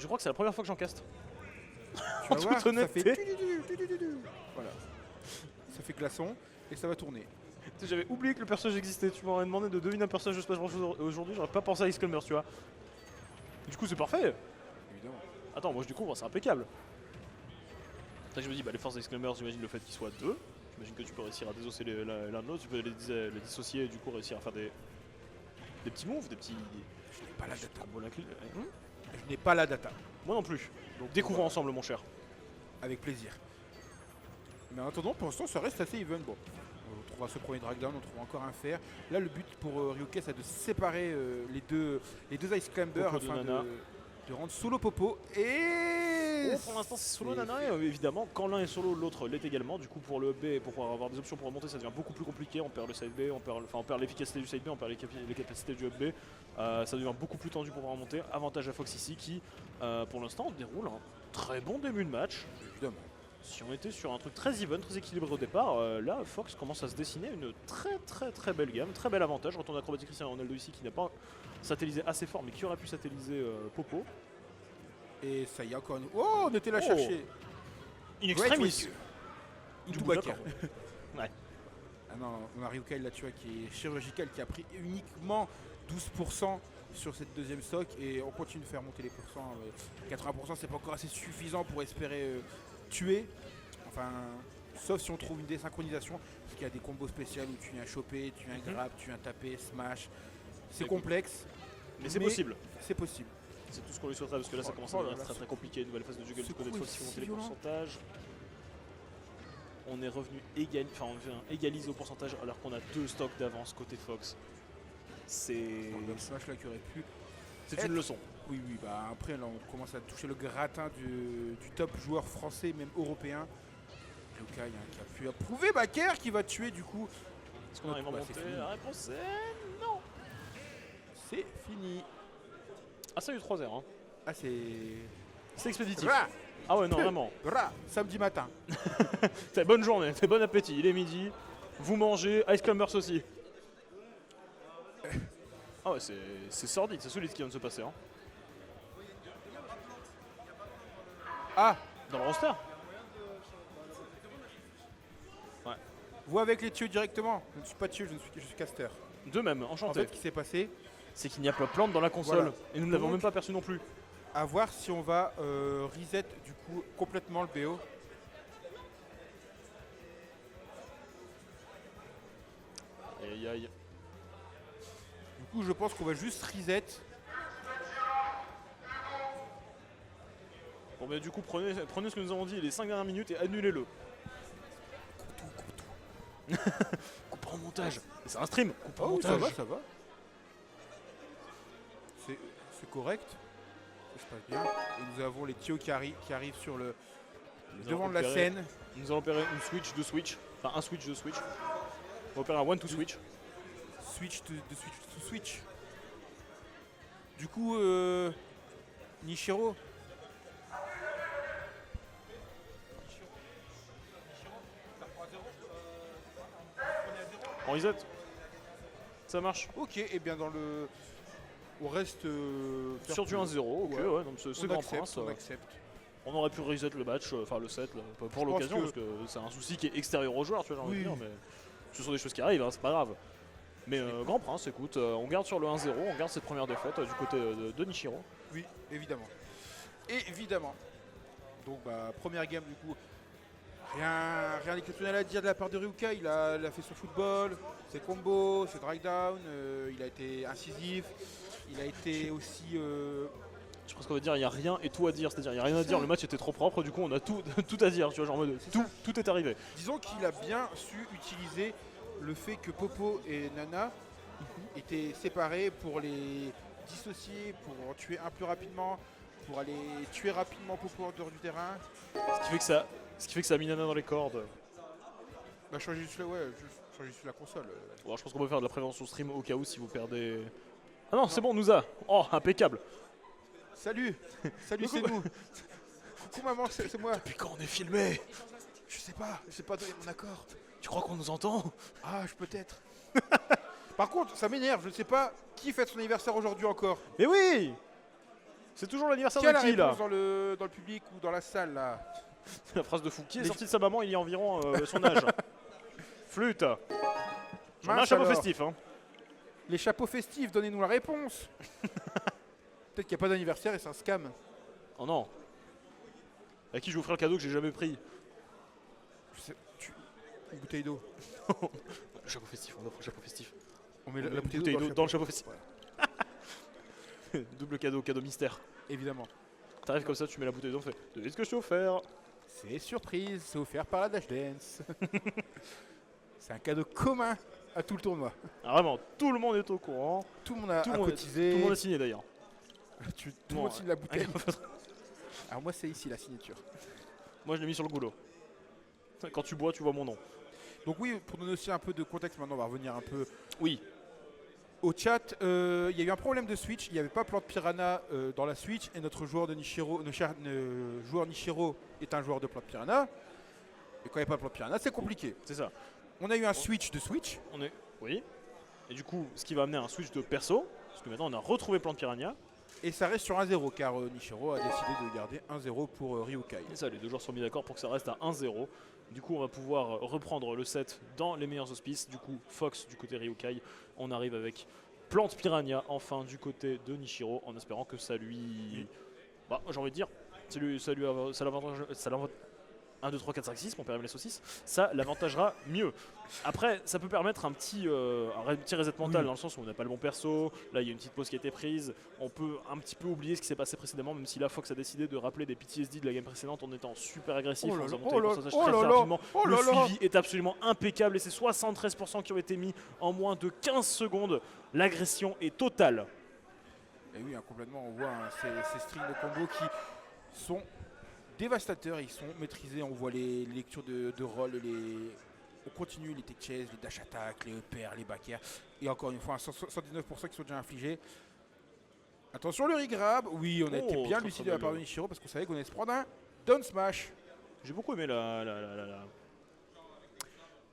Je crois que c'est la première fois que j'en caste. Tu vas En voir, toute ça fait... honnêteté. Voilà. Ça fait glaçon et ça va tourner. Tu sais, j'avais oublié que le personnage existait. Tu m'aurais demandé de deviner un personnage de Smash Bros aujourd'hui, j'aurais pas pensé à Ice Climbers, tu vois. Du coup, c'est parfait. Évidemment. Attends, moi je découvre, c'est impeccable. Là, je me dis, bah, les forces d'Ice Climbers, j'imagine le fait qu'ils soient deux. J'imagine que tu peux réussir à désosser l'un de l'autre, tu peux les dissocier et du coup réussir à faire des petits moves, des petits. Je n'ai pas la data. Hum. Je n'ai pas la data. Moi non plus. Donc découvrons ensemble, mon cher. Avec plaisir. Mais en attendant, pour l'instant, ça reste assez even. Bon, on trouvera ce premier drag down, on trouvera encore un fer. Là, le but pour Ryuka, c'est de séparer les deux Ice Climbers Popo de afin Nana. de rendre solo Popo. Et Oh, pour l'instant, c'est solo Nana, et évidemment, quand l'un est solo, l'autre l'est également. Du coup, pour le B, pour pouvoir avoir des options pour remonter, ça devient beaucoup plus compliqué. On perd le side B, on perd l'efficacité du side B, on perd les capacités du up B. Ça devient beaucoup plus tendu pour pouvoir remonter. Avantage à Fox ici, qui, pour l'instant, déroule un très bon début de match. évidemment. Si on était sur un truc très even, très équilibré au départ, là Fox commence à se dessiner une très belle gamme, très bel avantage. Retourne acrobatique Cristiano Ronaldo ici qui n'a pas satellisé assez fort mais qui aurait pu satelliser Popo. Et ça y est, encore une... Oh, on était là chercher. In extremis. Into Du coup, backer. d'accord. Ouais. Ah non, on a Ryuka là, tu vois, qui est chirurgical, qui a pris uniquement 12% sur cette deuxième stock et on continue de faire monter les pourcents. 80% c'est pas encore assez suffisant pour espérer tuer. Enfin, sauf si on trouve une désynchronisation, parce qu'il y a des combos spéciaux où tu viens choper, tu viens grab, tu viens taper, smash. C'est complexe. Mais c'est possible. C'est possible. C'est tout ce qu'on lui souhaiterait parce que là ça commence à devenir très compliqué. Nouvelle phase de juggle du côté de Fox qui monte les pourcentages. On est revenu égalisé au pourcentage alors qu'on a 2 stocks d'avance côté Fox. C'est Le smash là qui aurait pu. C'est une leçon. Oui, bah après là on commence à toucher le gratin du top joueur français, même européen. Ryuka qui a pu approuver Baker qui va tuer du coup. Est-ce qu'on arrive à monter? La réponse est non. C'est fini. Ah, ça a eu 3-0. Hein. Ah, c'est expéditif. Bra. Ah ouais, non, vraiment. Samedi matin. Bonne journée, bon appétit. Il est midi. Vous mangez. Ice Climbers aussi. Ah ouais, c'est sordide, c'est solide ce qui vient de se passer. Hein. Ah, dans le roster. Ouais. Vous avec les tuyaux directement. Je ne suis pas tuyau, je suis caster. De même, enchanté. En fait, ce qui s'est passé, c'est qu'il n'y a pas de plante dans la console. Voilà. Et nous ne l'avons même pas perçu non plus. À voir si on va reset du coup complètement le BO. Aïe aïe. Du coup, je pense qu'on va juste reset. Bon, mais du coup, prenez ce que nous avons dit les 5 dernières minutes et annulez-le. Coupe tout. Coupe en montage. C'est un stream. Coupe en montage. Ça va. C'est correct. Ça se passe bien. Et nous avons les tuyaux qui arrivent sur devant de la scène. Nous allons opérer une switch de switch. Enfin, un switch de switch. On va opérer un one to switch. Switch to switch. Du coup, Nishiro. On reset. Ça marche. Ok, et bien dans le... On reste... sur du 1-0, ok, ouais, donc c'est grand prince. On accepte. On aurait pu reset le match, enfin le set, là, pour l'occasion, parce que c'est un souci qui est extérieur aux joueurs, tu vois, j'ai envie de dire, mais ce sont des choses qui arrivent, hein, c'est pas grave. Mais grand prince, écoute, on garde sur le 1-0, on garde cette première défaite du côté de Nishiro. Oui, évidemment. Évidemment. Donc, bah, première game, du coup, rien d'exceptionnel à dire de la part de Ryuka. Il a fait son football, ses combos, ses drag down, il a été incisif, il a été aussi... Je pense qu'on va dire il n'y a rien et tout à dire, c'est-à-dire il n'y a rien à dire, le match était trop propre, du coup on a tout à dire, tu vois, genre en mode tout est arrivé. Disons qu'il a bien su utiliser le fait que Popo et Nana étaient séparés pour les dissocier, pour en tuer un plus rapidement, pour aller tuer rapidement Popo en dehors du terrain. Ce qui fait que ça a mis Nana dans les cordes. Bah changer juste la console. Bon, je pense qu'on peut faire de la prévention stream au cas où si vous perdez... Ah non, c'est bon, nous a. Oh, impeccable. Salut, c'est nous. Coucou maman, c'est moi. Depuis quand on est filmé? Je sais pas, j'ai pas donné mon accord. Tu crois qu'on nous entend? Ah, peut-être. Par contre, ça m'énerve, je ne sais pas qui fête son anniversaire aujourd'hui encore. Mais oui! C'est toujours l'anniversaire Qui a de la qui là? réponse dans le public ou dans la salle là? La phrase de fou. Qui est Les- sorti de sa maman il y a environ son âge? Flûte. J'en ai un Mince chapeau alors. festif. Hein. Les chapeaux festifs, donnez-nous la réponse. Peut-être qu'il n'y a pas d'anniversaire et c'est un scam. Oh non. À qui je vais offrir le cadeau que j'ai jamais pris? Une bouteille d'eau. Le chapeau festif, on offre le chapeau festif. On met On met la une bouteille d'eau dans le chapeau festif. Voilà. Double cadeau, cadeau mystère. Évidemment. T'arrives comme ça, tu mets la bouteille d'eau, fais. Devine ce que je t'ai offert. C'est surprise, c'est offert par la Dash Dance. C'est un cadeau commun à tout le tournoi. Ah, vraiment, tout le monde est au courant. Tout le monde a Tout le monde- cotisé. Tout le monde a signé d'ailleurs. Tout le monde signe la bouteille. Moi Alors moi c'est ici la signature. je l'ai mis sur le goulot. Quand tu bois, tu vois mon nom. Donc oui, pour donner aussi un peu de contexte, maintenant on va revenir un peu Oui. au chat. Il y a eu un problème de Switch, il n'y avait pas Plante Piranha dans la Switch et notre joueur de Nishiro, joueur Nishiro est un joueur de Plante Piranha. Et quand il n'y a pas Plante Piranha, c'est compliqué. C'est ça. On a eu un switch de Switch. On est. Oui. Et du coup, ce qui va amener un switch de perso. Parce que maintenant, on a retrouvé Plante Piranha. Et ça reste sur 1-0 car Nishiro a décidé de garder 1-0 pour Ryukai. Et ça, les deux joueurs sont mis d'accord pour que ça reste à 1-0. Du coup, on va pouvoir reprendre le set dans les meilleurs auspices. Du coup, Fox du côté Ryukai. On arrive avec Plante Piranha enfin du côté de Nishiro en espérant que ça lui. Bah, j'ai envie de dire, ça l'avantage. 1, 2, 3, 4, 5, 6, mon père aime les saucisses, ça l'avantagera mieux. Après, ça peut permettre un petit reset mental, Oui. dans le sens où on n'a pas le bon perso, là il y a une petite pause qui a été prise, on peut un petit peu oublier ce qui s'est passé précédemment, même si là Fox a décidé de rappeler des PTSD de la game précédente en étant super agressif, Oh là en faisant là, monter oh les là, pourcentages oh très, là très là, rapidement. oh Le là là. suivi est absolument impeccable et c'est 73% qui ont été mis en moins de 15 secondes. L'agression est totale. Et oui, hein, complètement, on voit hein, ces strings de combo qui sont dévastateurs, ils sont maîtrisés, on voit les lectures de rôle, on continue les tech chase, les dash attack, les EPR, les back air, et encore une fois, 119% qui sont déjà infligés. Attention le regrab, oui, on a été bien très, lucide très de la part de bien. Nishiro parce qu'on savait qu'on allait se prendre un down smash. J'ai beaucoup aimé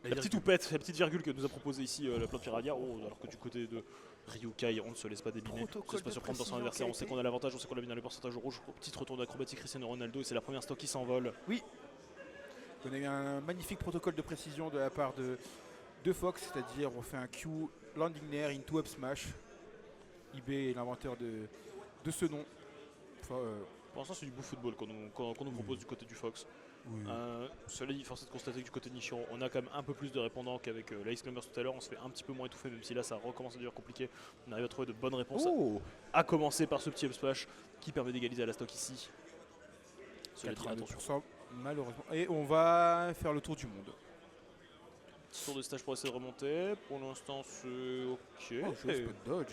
la petite houppette, la petite virgule que nous a proposé ici la Plante Piranha. Oh, alors que du côté de Ryukai, on ne se laisse pas débiner. On ne se Protocole laisse pas de surprendre dans son précision adversaire. qui a On sait été- qu'on a l'avantage, on sait qu'on a mis dans le pourcentage rouge. Petit retour d'acrobatie Cristiano Ronaldo et c'est la première stock qui s'envole. On a eu un magnifique protocole de précision de la part de Fox, c'est-à-dire on fait un Q landing nair into up smash. IB est l'inventeur de ce nom. Enfin, Pour l'instant, c'est du beau football qu'on nous propose du côté du Fox. Cela dit, force est de constater que du côté de Nishiro, on a quand même un peu plus de répondants qu'avec la X-Climbers tout à l'heure. On se fait un petit peu moins étouffer, même si là ça recommence à devenir compliqué. On arrive à trouver de bonnes réponses, Oh, à commencer par ce petit up splash qui permet d'égaliser à la stock ici. Cela dit, attention. 82% malheureusement. Et on va faire le tour du monde. Petit tour de stage pour essayer de remonter. Pour l'instant, c'est ok. Oh, je spot dodge.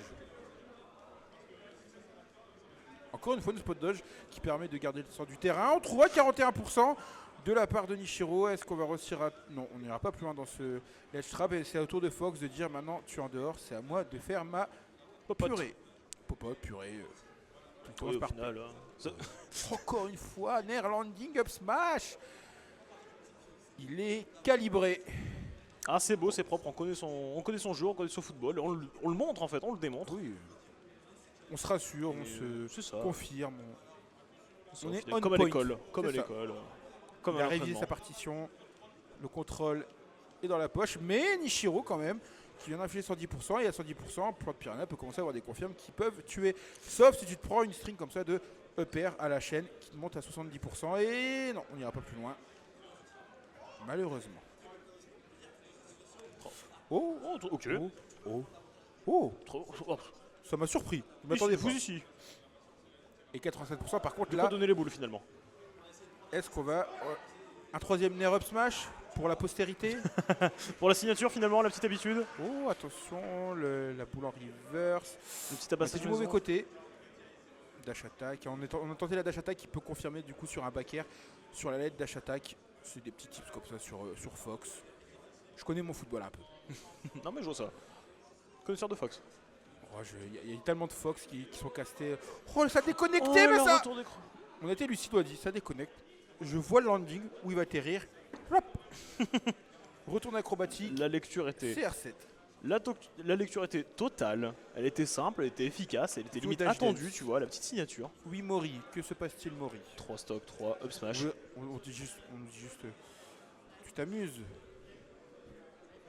Encore une fois, une spot dodge qui permet de garder le sort du terrain. On trouve à 41% de la part de Nishiro. Est-ce qu'on va réussir à... Non, on n'ira pas plus loin dans ce ledge trap. Et c'est au tour de Fox de dire maintenant tu es en dehors. C'est à moi de faire ma Popote. purée. Popote, purée. Tout Oui, commence au par final, hein. Ça- Encore une fois, Nair landing up smash. Il est calibré. Ah, c'est beau, c'est propre. On connaît son jeu, on connaît son football. On le montre en fait, on le démontre. Oui. On se rassure, on Et, se c'est ça. confirme. Ça, on au est final, on comme à point. l'école. Comme à C'est ça. l'école. Comme Il à a révisé l'entraînement. sa partition. Le contrôle est dans la poche. Mais Nishiro, quand même, qui vient d'infliger 110%. Et à 110%, Plante Piranha peut commencer à avoir des confirmes qui peuvent tuer. Sauf si tu te prends une string comme ça de EPR à la chaîne qui te monte à 70%. Et non, on n'ira pas plus loin. Malheureusement. Oh, Oh, ok. oh, oh, oh. Oh, Ça m'a surpris. Je vous m'attendais pas. ici. Et 87% par contre De là, quoi donner les boules finalement. est-ce qu'on va... un troisième Nair up smash pour la postérité? Pour la signature finalement, la petite habitude. Oh, attention, la boule en reverse. Le petit abat C'est du mauvais côté. Dash attack. On a tenté la dash attack qui peut confirmer du coup sur un back air. Sur la LED dash attack. C'est des petits tips comme ça sur Fox. Je connais mon football un peu. Non mais je vois ça. Connaisseur de Fox. Oh, il y a tellement de Fox qui sont castés. Oh, ça a déconnecté, mais le ça... retour d'écran. On a été lucide, on a dit ça déconnecte. Je vois le landing où il va atterrir. Hop. Retourne acrobatique. La lecture était CR7. La lecture était totale, elle était simple, elle était efficace, elle était limite Dash attendue, Dance. tu vois, la petite signature. Oui, Mori. Que se passe-t-il, Mori? 3 stocks, 3 up smash. On dit juste, tu t'amuses.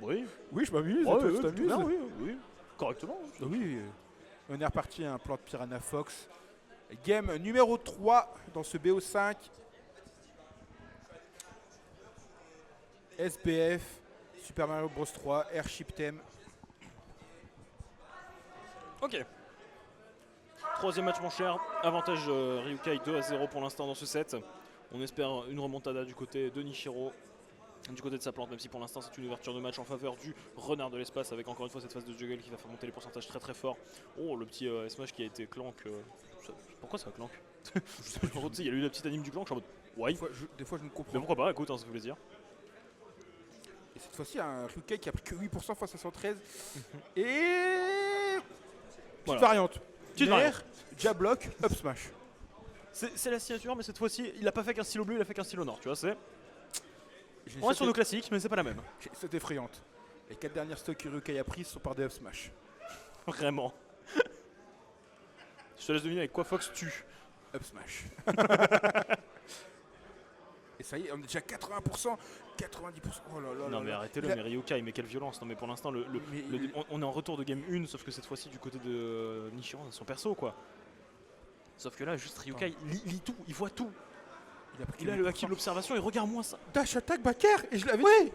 Oui, Oui, je m'amuse. ouais, toi, tu plutôt t'amuses. bien, oui, oui. Correctement. Oui. On est reparti à un plan de Piranha Fox. Game numéro 3 dans ce BO5. SBF, Super Mario Bros 3, Airship Theme. Ok. Troisième match mon cher, avantage Ryukai 2-0 pour l'instant dans ce set. On espère une remontada du côté de Nishiro, du côté de sa plante, même si pour l'instant c'est une ouverture de match en faveur du renard de l'espace avec encore une fois cette phase de juggle qui va faire monter les pourcentages très très fort. Oh, le petit smash qui a été clank. Pourquoi ça clank? Il y a eu la petite anime du clank, je suis en mode ouais. Des fois je me comprends. Mais pourquoi pas, écoute, hein, ça fait plaisir. Et cette fois-ci, un Ryukai qui a pris que 8% face à 113. Et. Petite variante. Petite Nair, variante. jab block, up smash. C'est la signature, mais cette fois-ci, il a pas fait qu'un stylo bleu, il a fait qu'un stylo noir, tu vois, c'est. J'ai On est sur nos classiques, mais c'est pas la même. cette effrayante. Les 4 dernières stocks que Ryukai a prises sont par des up smash. Vraiment. Je te laisse deviner avec quoi Fox tue. Up smash. Et ça y est, on est déjà 80%, 90%. Oh là là Non là mais là. arrêtez-le, mais Ryukai, mais quelle violence. Non mais pour l'instant, on est en retour de game 1, sauf que cette fois-ci du côté de Nishiro, son perso quoi. Sauf que là, juste Ryukai lit tout, il voit tout. Il a le haki de l'observation et regarde-moi ça. Dash attack backer et je l'avais dit.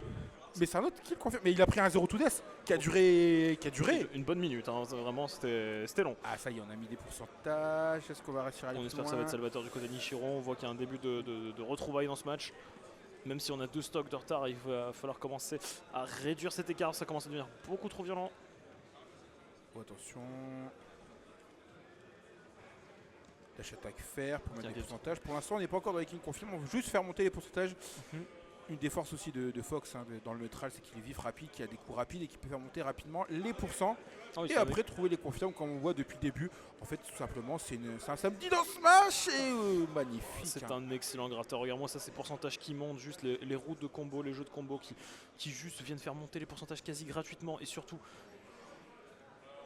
Mais c'est un autre kill confirme. Mais il a pris un 0 to death qui a duré. Une bonne minute, hein. Vraiment c'était long. Ah ça y est, on a mis des pourcentages. Est-ce qu'on va réussir à aller On plus espère que loin? ça va être salvateur du côté de Nishiro. On voit qu'il y a un début de retrouvailles dans ce match. Même si on a 2 stocks de retard, il va falloir commencer à réduire cet écart. Ça commence à devenir beaucoup trop violent. Oh, attention. Dash attack faire pour mettre des pourcentages. Pour l'instant, on n'est pas encore dans les kills confirm. On veut juste faire monter les pourcentages. Une des forces aussi de Fox dans le neutral, c'est qu'il est vif rapide, qu'il a des coups rapides et qu'il peut faire monter rapidement les pourcents. Et après trouver les confirmes comme on voit depuis le début. En fait, tout simplement, c'est un samedi dans Smash et magnifique. C'est un excellent gratteur. Regarde-moi ça, ces pourcentages qui montent, juste les routes de combo, les jeux de combo qui juste viennent faire monter les pourcentages quasi gratuitement. Et surtout,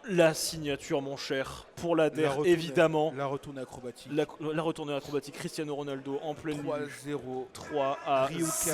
la signature, mon cher, pour l'ADER, évidemment. La retournée acrobatique. La retournée acrobatique, Cristiano Ronaldo en pleine 3-0. 3 à Ryukai.